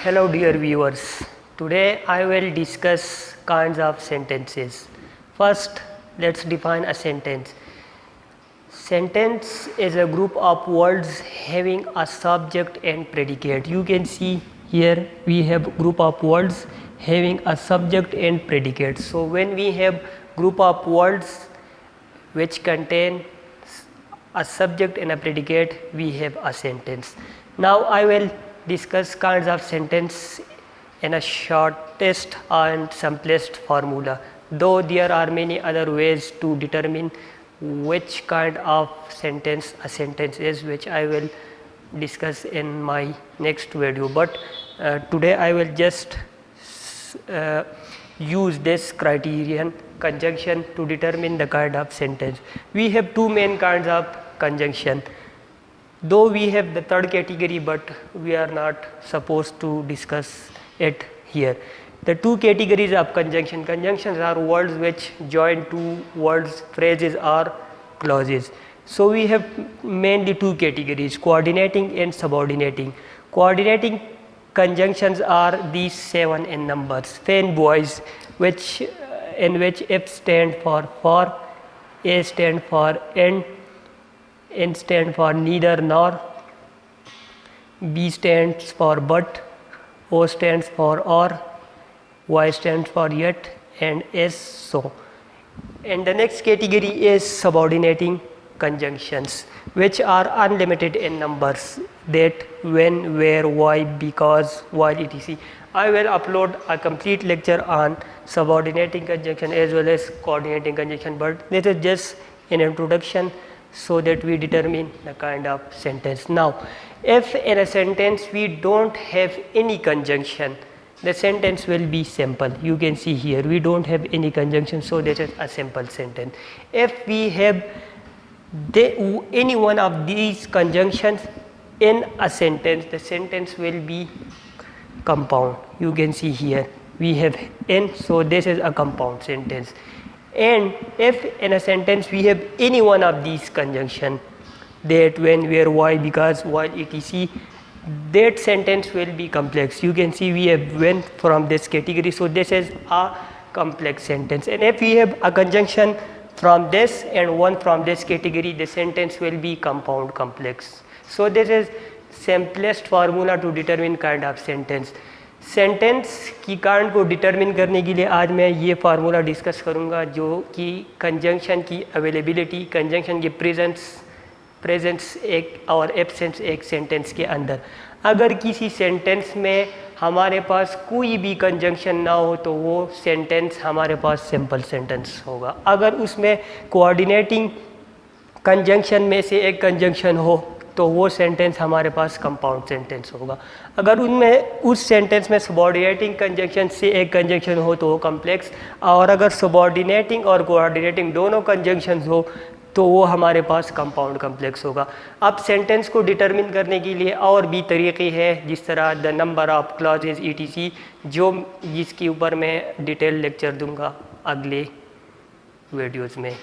Hello dear viewers, today I will discuss kinds of sentences. First, let's define a sentence. Sentence is a group of words having a subject and predicate. You can see here we have group of words having a subject and predicate. So when we have group of words which contain a subject and a predicate, we have a sentence. Now I will discuss kinds of sentence in a shortest and simplest formula, though there are many other ways to determine which kind of sentence a sentence is, which I will discuss in my next video, but today I will just use this criterion conjunction to determine the kind of sentence. We have two main kinds of conjunction, though we have the third category, but we are not supposed to discuss it here. The two categories of conjunction. Conjunctions are words which join two words, phrases or clauses. So we have mainly two categories, coordinating and subordinating. Coordinating conjunctions are these 7 in numbers. Fan boys, in which F stand for, A stand for and, N stand for neither nor, B stands for but, O stands for or, Y stands for yet, and S so. And the next category is subordinating conjunctions, which are unlimited in numbers, that, when, where, why, because, while, etc. I will upload a complete lecture on subordinating conjunction as well as coordinating conjunction, but this is just an introduction so that we determine the kind of sentence. Now, if in a sentence we don't have any conjunction, the sentence will be simple. You can see here we don't have any conjunction, so this is a simple sentence. If we have any one of these conjunctions in a sentence, the sentence will be compound. You can see here we have n, so this is a compound sentence. And if in a sentence we have any one of these conjunction, that, when, where, why, because, while, etc., that sentence will be complex. You can see we have went from this category, so this is a complex sentence. And if we have a conjunction from this and one from this category, the sentence will be compound complex. So this is simplest formula to determine kind of sentence. Sentence की kind को determine करने के लिए आज मैं ये formula discuss करूँगा, जो कि कंजंक्शन की अवेलेबिलिटी, कंजंक्शन की प्रेजेंस एक और एब्सेंस एक सेंटेंस के अंदर. अगर किसी सेंटेंस में हमारे पास कोई भी कंजंक्शन ना हो तो वो सेंटेंस हमारे पास सिंपल सेंटेंस होगा. अगर उसमें कोऑर्डिनेटिंग कंजंक्शन में से एक कंजंक्शन हो तो वो सेंटेंस हमारे पास कंपाउंड सेंटेंस होगा. अगर उनमें उस सेंटेंस में सबऑर्डिनेटिंग कंजंक्शन से एक कंजंक्शन हो तो वो कॉम्प्लेक्स, और अगर सबऑर्डिनेटिंग और कोऑर्डिनेटिंग दोनों कंजंक्शंस हो तो वो हमारे पास कंपाउंड कॉम्प्लेक्स होगा. अब सेंटेंस को डिटरमिन करने के लिए और भी तरीके हैं, जिस तरह the number of clauses etc., जिसके ऊपर मैं डिटेल लेक्चर दूंगा अगले वीडियोज़ में.